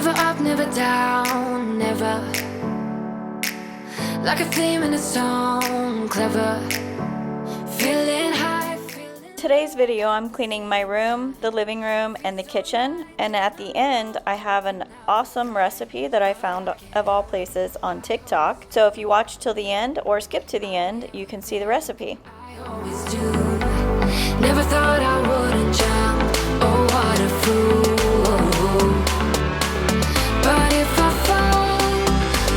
Never up, never down, never. Like a theme in a song, clever. Feeling high, feeling... Today's video, I'm cleaning my room, the living room, and the kitchen. And at the end, I have an awesome recipe that I found, of all places, on TikTok. So if you watch till the end or skip to the end, you can see the recipe. I always do. Never thought I wouldn't jump. Oh, what a fool. But if I fall,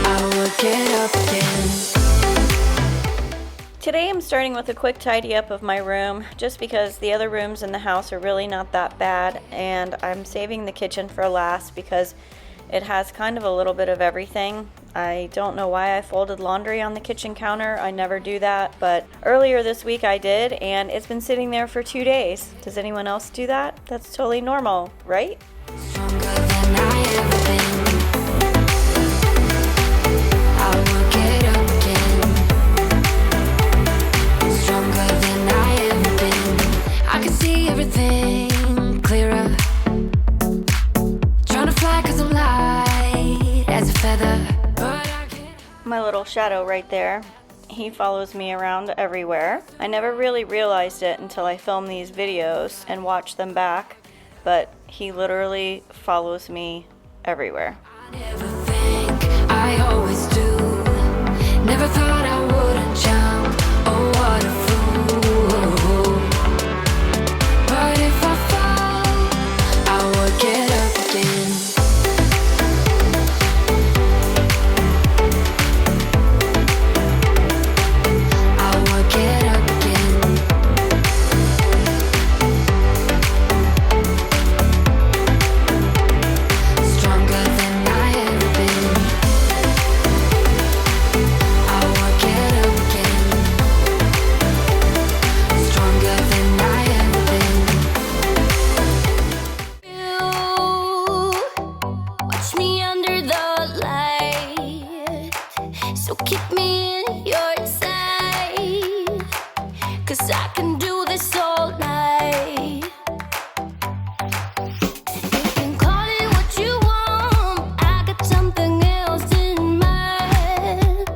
I will get up again. Today I'm starting with a quick tidy up of my room, just because the other rooms in the house are really not that bad, and I'm saving the kitchen for last because it has kind of a little bit of everything. I don't know why I folded laundry on the kitchen counter. I never do that, but earlier this week I did, and it's been sitting there for 2 days. Does anyone else do that? That's totally normal, right? Stronger than I ever been. I will get up again. Stronger than I ever been. I can see everything clearer. Trying to fly 'cause I'm light as a feather. But I can't. My little shadow right there. He follows me around everywhere. I never really realized it until I filmed these videos and watched them back, but he literally follows me everywhere. I never think, I always do. Never thought I wouldn't jump. Oh, what a fool. But if I fall, I will get up again. I will get up again. Stronger than I ever been. I will get up again. Stronger than I ever been. You watch me under the light, so keep me in your sight, 'cause I can do this all night. You can call it what you want, I got something else in mind.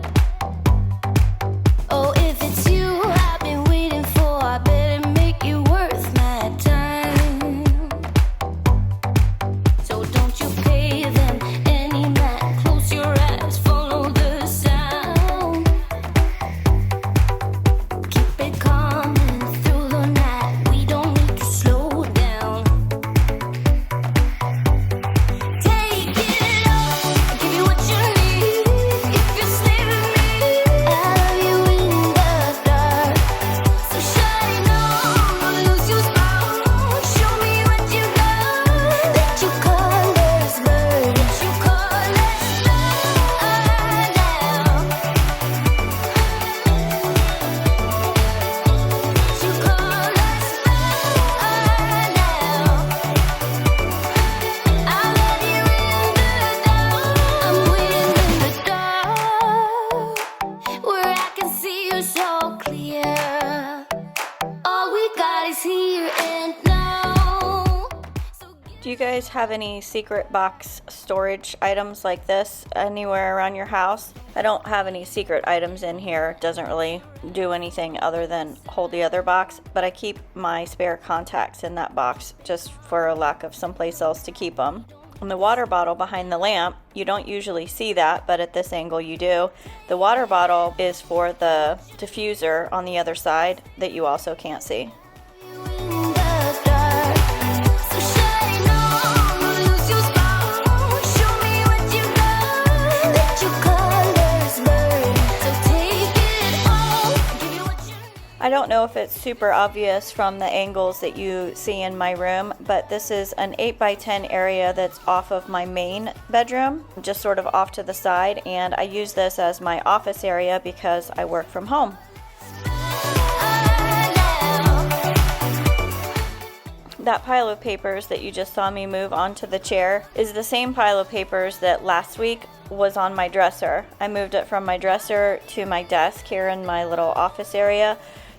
Oh, if it's you I've been waiting for, I better make you worth my time. So don't you pay them any mind, close your eyes, follow the sound. Keep it coming through the night, we don't need to slow down. Take it all, I'll give you what you need. If you're slaving me, I love you in the dark. So shine on, don't lose your spark. Show me what you got. Let your colors burn. Let your colors burn now. Let your colors burn now. I love you in the dark. I'm waiting in the dark, where I can see you so clear. All we got is here and now. So Do you guys have any secret box storage items like this anywhere around your house? I don't have any secret items in here. It doesn't really do anything other than hold the other box, but I keep my spare contacts in that box just for a lack of someplace else to keep them. And the water bottle behind the lamp, you don't usually see that, but at this angle you do. The water bottle is for the diffuser on the other side that you also can't see. in the dark. So shine on, don't lose your spark. Show me what you got. Let your colors burn. So take it all, give you what you need. I don't know if it's super obvious from the angles that you see in my room, but this is an 8x10 area that's off of my main bedroom, just sort of off to the side, and I use this as my office area because I work from home. That pile of papers that you just saw me move onto the chair is the same pile of papers that last week was on my dresser. I moved it from my dresser to my desk here in my little office area.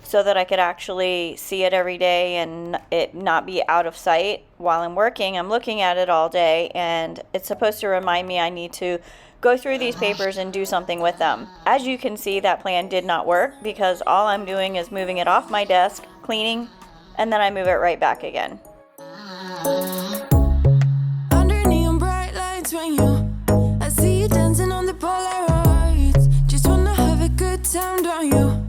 so that I could actually see it every day and it not be out of sight while I'm working. I'm looking at it all day, and it's supposed to remind me I need to go through these papers and do something with them. As you can see, that plan did not work because all I'm doing is moving it off my desk, cleaning, and then I move it right back again. Under neon bright lights when I see you dancing on the Polaroids. Just wanna have a good time, don't you?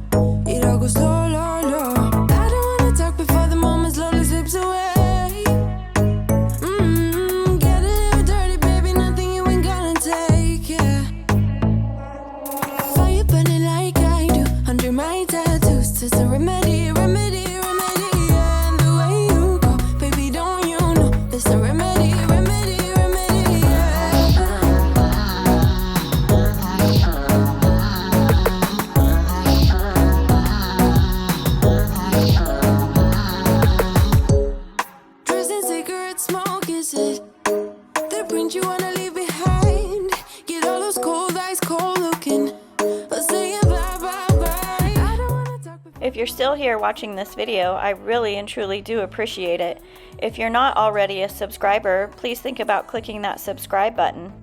It all goes low, low, low. I don't wanna talk before the moment slowly slips away. Get a little dirty, baby, nothing you ain't gonna take, yeah. Fire burning like I do under my tattoos. There's a remedy, remedy, remedy, yeah. And the way you go, baby, don't you know? There's a remedy, remedy, remedy, yeah. Drugs and cigarette smoke, is it? The print you wanna leave behind. Get all those cold eyes cold looking. But saying bye, bye, bye. I don't wanna talk before. If you're still here watching this video, I really and truly do appreciate it. If you're not already a subscriber, please think about clicking that subscribe button.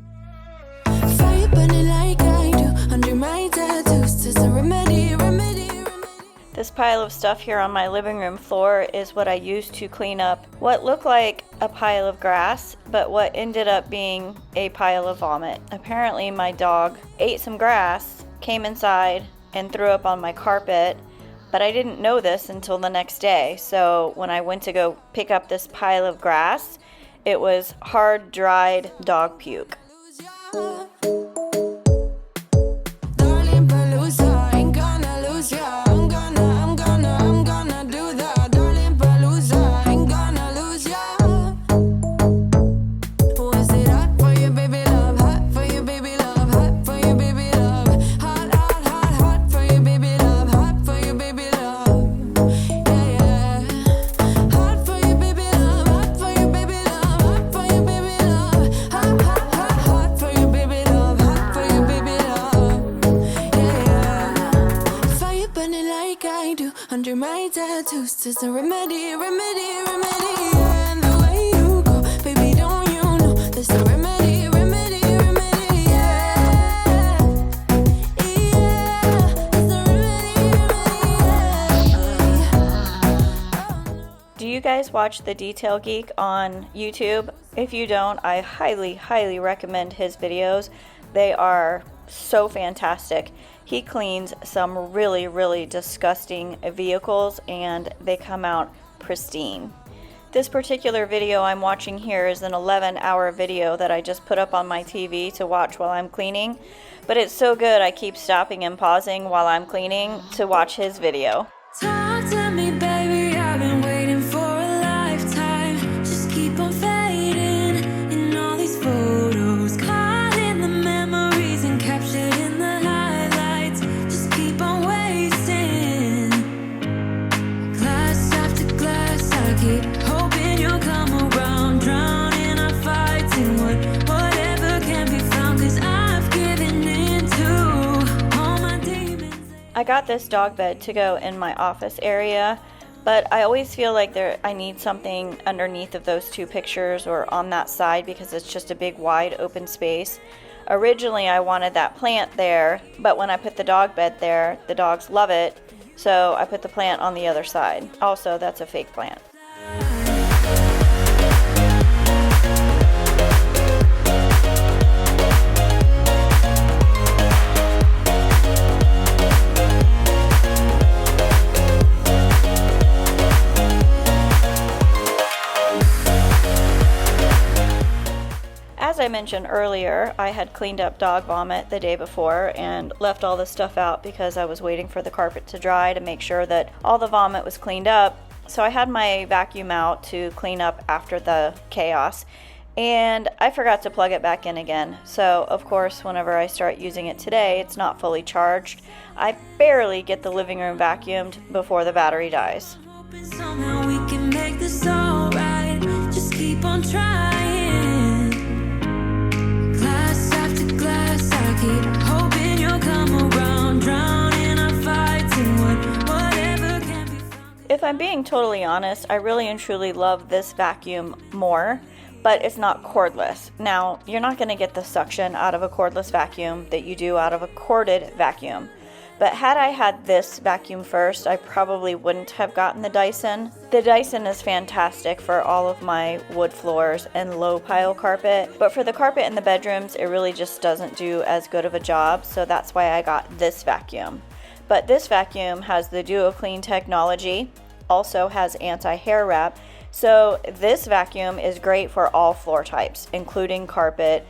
Fire burning like I do under my tattoos. There's a remedy, remedy, remedy. This pile of stuff here on my living room floor is what I used to clean up what looked like a pile of grass, but what ended up being a pile of vomit. Apparently my dog ate some grass, came inside, and threw up on my carpet, but I didn't know this until the next day. So when I went to go pick up this pile of grass, it was hard, dried dog puke. Lose ya. Darling, but lose ya. Ain't gonna lose ya. I'm gonna do that. Darling, but lose ya. Ain't gonna lose ya. Was it hot for you, baby love? Hot for you, baby love. Hot for you, baby love. Hot, hot, hot, hot for you, baby love. Hot for you, baby love. Yeah, yeah. Hot for you, baby love. Hot for you, baby love. Hot for you, baby love. Hot, hot, hot, hot for you, baby love. Hot for you, baby love. Yeah, yeah. Fire burning like I do under my tattoos. There's a remedy, remedy, remedy, yeah. And the way you go, baby, don't you know? There's a remedy, remedy, remedy, yeah. Yeah. There's a remedy, remedy, yeah. Do you guys watch The Detail Geek on YouTube? If you don't, I highly, highly recommend his videos. They are so fantastic. He cleans some really, really disgusting vehicles and they come out pristine. This particular video I'm watching here is an 11-hour video that I just put up on my TV to watch while I'm cleaning, but it's so good I keep stopping and pausing while I'm cleaning to watch his video. Talk to me, baby. I've been waiting for a lifetime. Just keep on fading in all these photos, caught in the memories and captured in the highlights. Just keep on wasting. Glass after glass, I keep hoping you'll come around. Drowning our fights in whatever can be found. 'Cause I've given in to all my demons. I got this dog bed to go in my office area, but I always feel like I need something underneath of those two pictures or on that side because it's just a big wide open space. Originally I wanted that plant there, but when I put the dog bed there, the dogs love it, so I put the plant on the other side. Also, that's a fake plant. As I mentioned earlier, I had cleaned up dog vomit the day before and left all the stuff out because I was waiting for the carpet to dry to make sure that all the vomit was cleaned up. So I had my vacuum out to clean up after the chaos, and I forgot to plug it back in again. So of course, whenever I start using it today, it's not fully charged. I barely get the living room vacuumed before the battery dies. Hoping somehow we can make this alright. Just keep on trying. Glass after glass, I keep hoping you'll come around. Drowning our fights in whatever can If I'm being totally honest, I really and truly love this vacuum more, but it's not cordless. Now, you're not going to get the suction out of a cordless vacuum that you do out of a corded vacuum. But had I had this vacuum first, I probably wouldn't have gotten the Dyson. The Dyson is fantastic for all of my wood floors and low pile carpet, but for the carpet in the bedrooms, it really just doesn't do as good of a job, so that's why I got this vacuum. But this vacuum has the Duo Clean technology, also has anti-hair wrap, so this vacuum is great for all floor types, including carpet,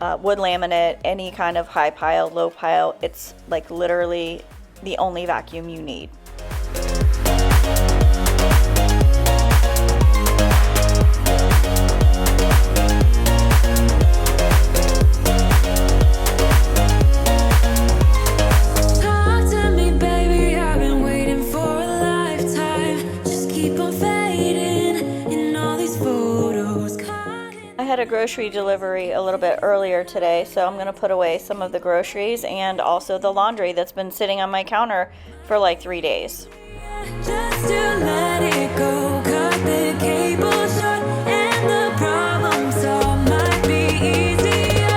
wood laminate, any kind of high pile, low pile. It's like literally the only vacuum you need. Talk to me, baby. I've been waiting for a lifetime. Just keep on fading in all these photos. I had a grocery delivery a little bit earlier today, so I'm going to put away some of the groceries and also the laundry that's been sitting on my counter for like 3 days. Just to let it go, cut the cable short, and the problem solved might be easier.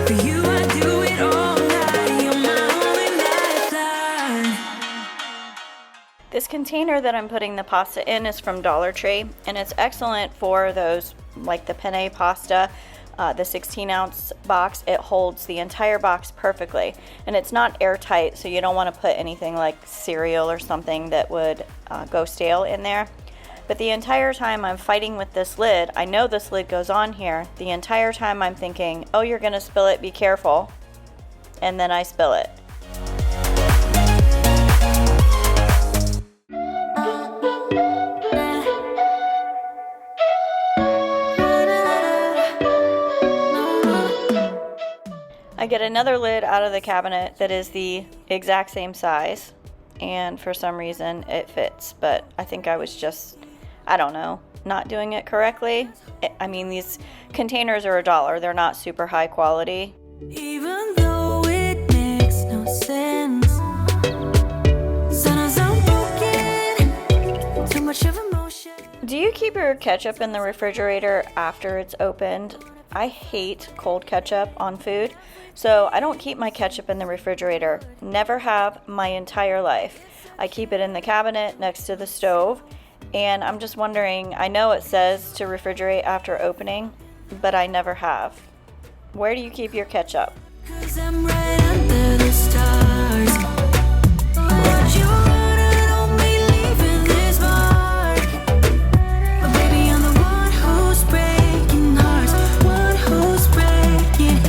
For you, I do it all night. You're my only lifeline. This container that I'm putting the pasta in is from Dollar Tree, and it's excellent for those like the penne pasta. The 16-ounce box, it holds the entire box perfectly, and it's not airtight, so you don't want to put anything like cereal or something that would go stale in there. But the entire time I'm fighting with this lid, I know this lid goes on here, the entire time I'm thinking, oh, you're gonna spill it, be careful, and then I spill it. I get another lid out of the cabinet that is the exact same size, and for some reason it fits, but I think I was just, I don't know, not doing it correctly. I mean, these containers are $1. They're not super high quality. Even though it makes no sense. Sometimes I'm broken. Too much of emotion. Do you keep your ketchup in the refrigerator after it's opened? I hate cold ketchup on food, so I don't keep my ketchup in the refrigerator. Never have my entire life. I keep it in the cabinet next to the stove, and I'm just wondering, I know it says to refrigerate after opening, but I never have. Where do you keep your ketchup? 'Cause I'm right under the stars. What you wanted on me leaving this mark. But baby, I'm the one who's breaking hearts. One who's breaking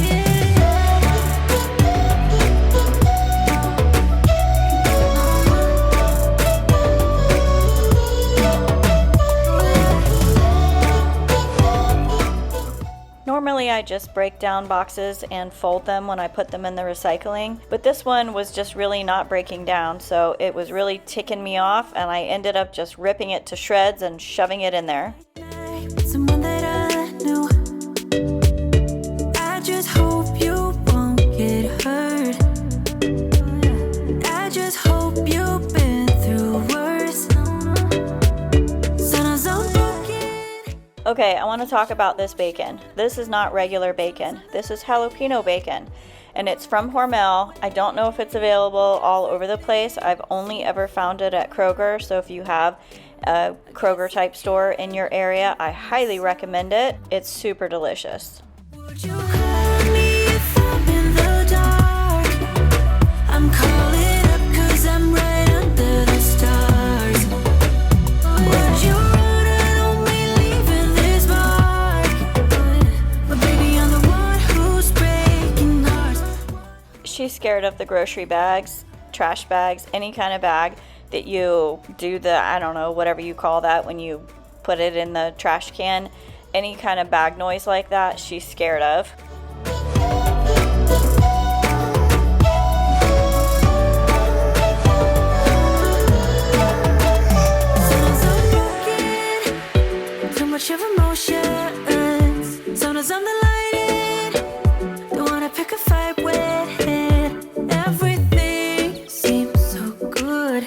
Normally I just break down boxes and fold them when I put them in the recycling, but this one was just really not breaking down, so it was really ticking me off, and I ended up just ripping it to shreds and shoving it in there. someone that I knew. I just hope you won't get hurt. I just hope you've been through worse. Sometimes I'm broken. Okay, I want to talk about this bacon. This is not regular bacon. This is jalapeno bacon, and it's from Hormel. I don't know if it's available all over the place. I've only ever found it at Kroger, so if you have a Kroger type store in your area, I highly recommend it. It's super delicious. Would you hurt me if I'm in the dark? I'm calling up 'cause I'm right under the stars. Would you run it on me leaving this mark? But baby, I'm the one who's breaking hearts. She's scared of the grocery bags, trash bags, any kind of bag that you do the, I don't know, whatever you call that when you put it in the trash can. Any kind of bag noise like that, she's scared of. Sometimes I'm broken, too much of emotions. Sometimes I'm the light, don't wanna pick a fight with. Everything seems so good.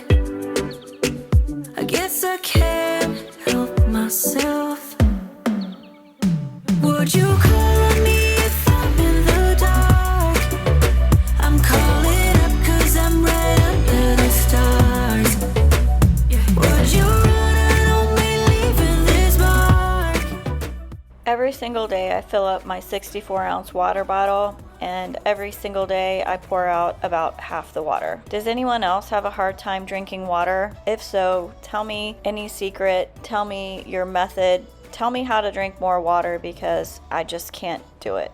Every single day I fill up my 64-ounce water bottle, and every single day I pour out about half the water. Does anyone else have a hard time drinking water? If so, tell me any secret, tell me your method, tell me how to drink more water, because I just can't do it.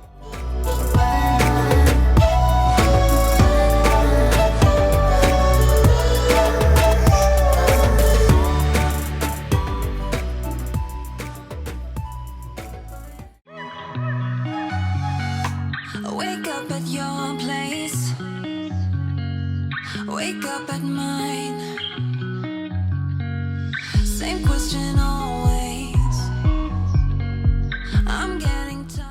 Wake up at your place, wake up at mine. Same question always. I'm getting tired.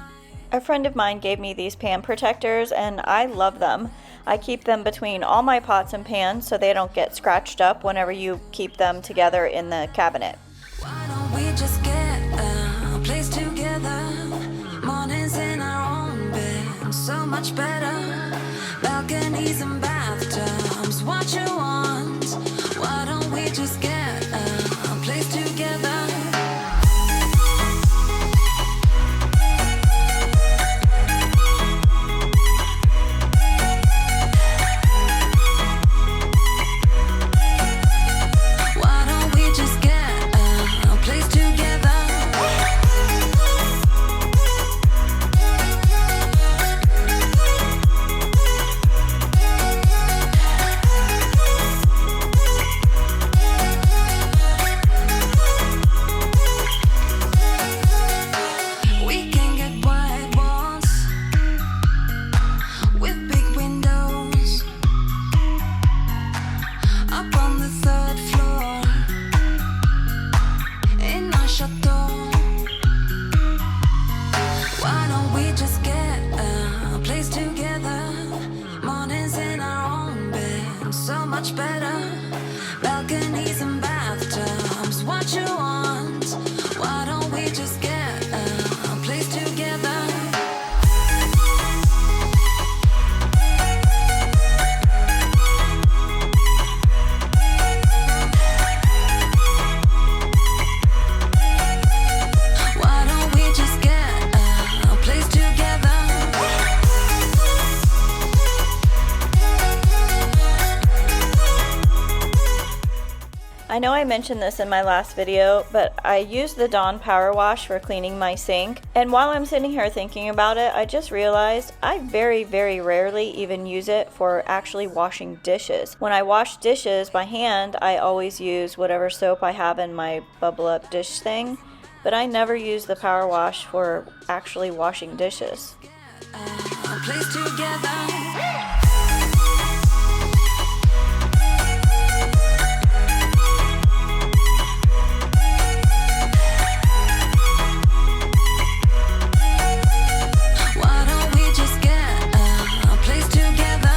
A friend of mine gave me these pan protectors and I love them. I keep them between all my pots and pans so they don't get scratched up whenever you keep them together in the cabinet. Why don't we just get a place together? Mornings in our own bed, so much better. Balconies and bathtubs, what you want? Why don't we just get a place together? Why don't we just get a place together? We can get white walls with big windows up on the third floor in our chateau. Why don't we just get a place together? Mornings in our own bed, so much better. Balconies and bathtubs, what you want? Why don't we just get a place together? Why don't we just get a place together? I know I mentioned this in my last video, but I use the Dawn Power Wash for cleaning my sink, and while I'm sitting here thinking about it, I just realized I very, very rarely even use it for actually washing dishes. When I wash dishes by hand, I always use whatever soap I have in my bubble up dish thing, but I never use the Power Wash for actually washing dishes. A place together. Why don't we just get a place together?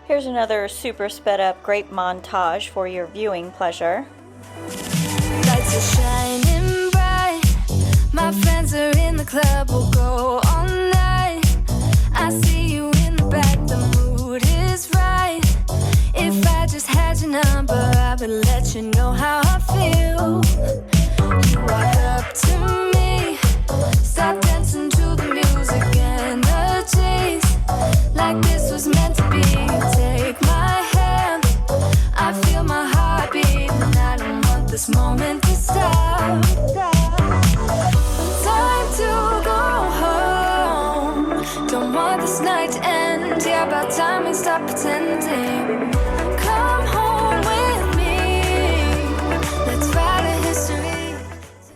Here's another super sped up great montage for your viewing pleasure. Lights are shining bright. My friends are in the club, we'll go all night. I see you in the back, the mood is right. If I just had your number, I would let you know how I feel. You walk up to me, start dancing to the music, energies like this was meant to be. Take my hand, I feel my heart beat, and I don't want this moment to stop. Time to go home, don't want this night to end. Yeah, about time we stop pretending. Come home with me, let's write a history.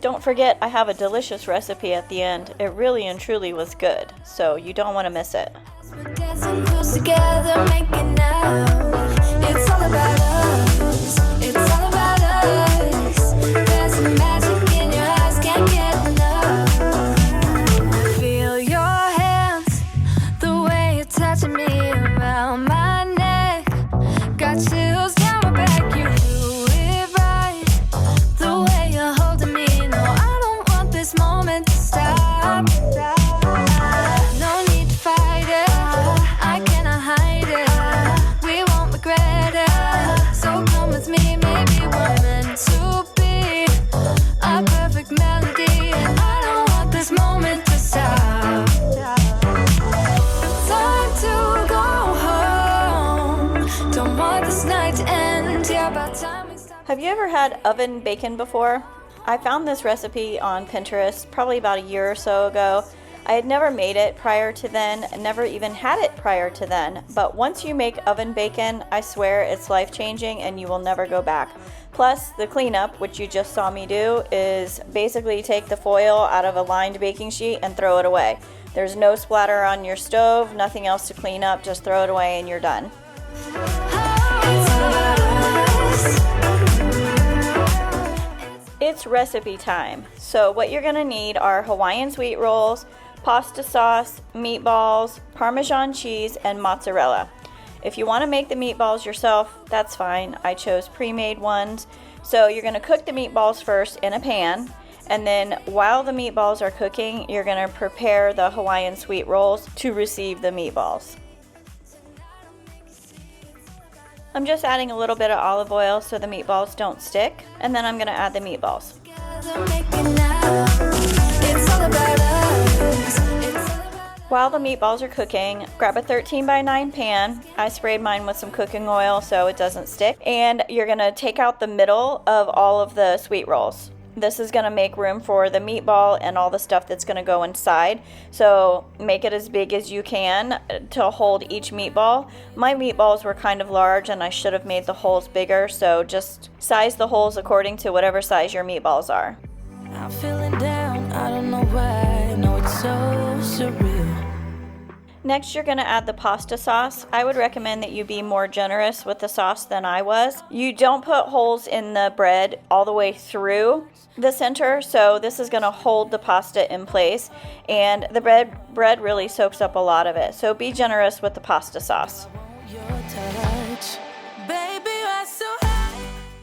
Don't forget, I have a delicious recipe at the end. It really and truly was good, so you don't want to miss it. We're dancing close together, making out. It's all about us, it's all about us. There's some magic in your eyes, can't get enough. Feel your hands, the way you're touching me. Have you ever had oven bacon before? I found this recipe on Pinterest probably about a year or so ago. I had never made it prior to then, never even had it prior to then, but once you make oven bacon, I swear it's life-changing and you will never go back. Plus, the cleanup, which you just saw me do, is basically take the foil out of a lined baking sheet and throw it away. There's no splatter on your stove, nothing else to clean up, just throw it away and you're done. It's recipe time. So what you're gonna need are Hawaiian sweet rolls, pasta sauce, meatballs, Parmesan cheese, and mozzarella. If you wanna make the meatballs yourself, that's fine. I chose pre-made ones. So you're gonna cook the meatballs first in a pan, and then while the meatballs are cooking, you're gonna prepare the Hawaiian sweet rolls to receive the meatballs. I'm just adding a little bit of olive oil so the meatballs don't stick, and then I'm gonna add the meatballs. While the meatballs are cooking, grab a 13x9 pan. I sprayed mine with some cooking oil so it doesn't stick, and you're gonna take out the middle of all of the sweet rolls. This is gonna make room for the meatball and all the stuff that's gonna go inside. So make it as big as you can to hold each meatball. My meatballs were kind of large and I should have made the holes bigger, so just size the holes according to whatever size your meatballs are. I'm feeling down, I don't know why. No, it's so surreal. Next, you're gonna add the pasta sauce. I would recommend that you be more generous with the sauce than I was. You don't put holes in the bread all the way through the center, so this is gonna hold the pasta in place, and the bread really soaks up a lot of it. So be generous with the pasta sauce.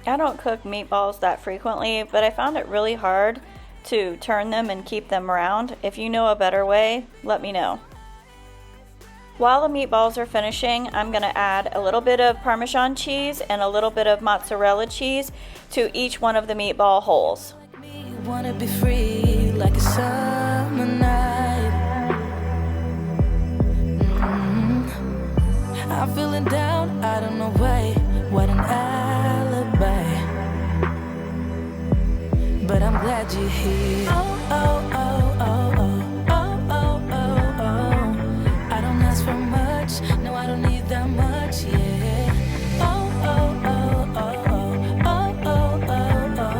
I don't cook meatballs that frequently, but I found it really hard to turn them and keep them round. If you know a better way, let me know. While the meatballs are finishing, I'm gonna add a little bit of Parmesan cheese and a little bit of mozzarella cheese to each one of the meatball holes. Wanna be free like a summer night. I'm feeling down, I don't know why. What an alibi. But I'm glad you're here. Oh, oh, oh, oh, oh, oh, oh, oh, oh. I don't ask for much, no, I don't need that much, yeah. Oh, oh, oh, oh, oh, oh, oh, oh, oh.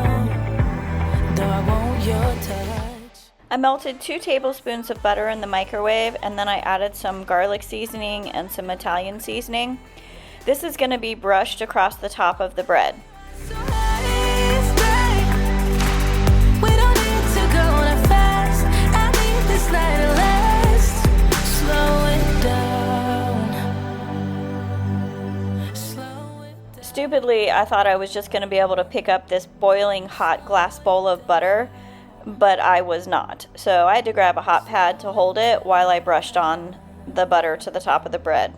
Though I want your touch. I melted 2 tablespoons of butter in the microwave, and then I added some garlic seasoning and some Italian seasoning. This is going to be brushed across the top of the bread. So nice, babe. We don't need to go that fast. I need this night to last. Slow it down. Slow it down. Stupidly, I thought I was just going to be able to pick up this boiling hot glass bowl of butter, but I was not. So I had to grab a hot pad to hold it while I brushed on the butter to the top of the bread.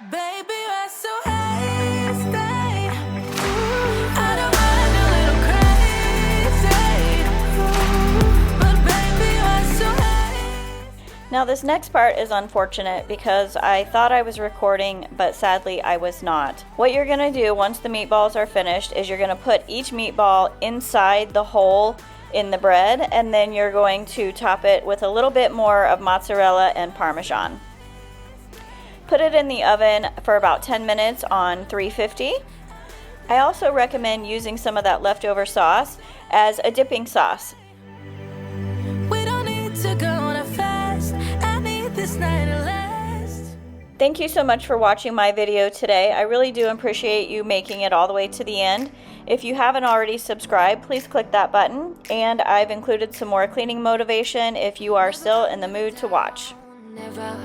Baby, you're so high, stay. I don't mind a little crazy. But baby, you're so high. Now this next part is unfortunate because I thought I was recording, but sadly I was not. What you're gonna do once the meatballs are finished is you're gonna put each meatball inside the hole in the bread, and then you're going to top it with a little bit more of mozzarella and Parmesan. Put it in the oven for about 10 minutes on 350. I also recommend using some of that leftover sauce as a dipping sauce. We don't need to go that fast. I need this night to last. Thank you so much for watching my video today. I really do appreciate you making it all the way to the end. If you haven't already subscribed, please click that button. And I've included some more cleaning motivation if you are still in the mood to watch. Never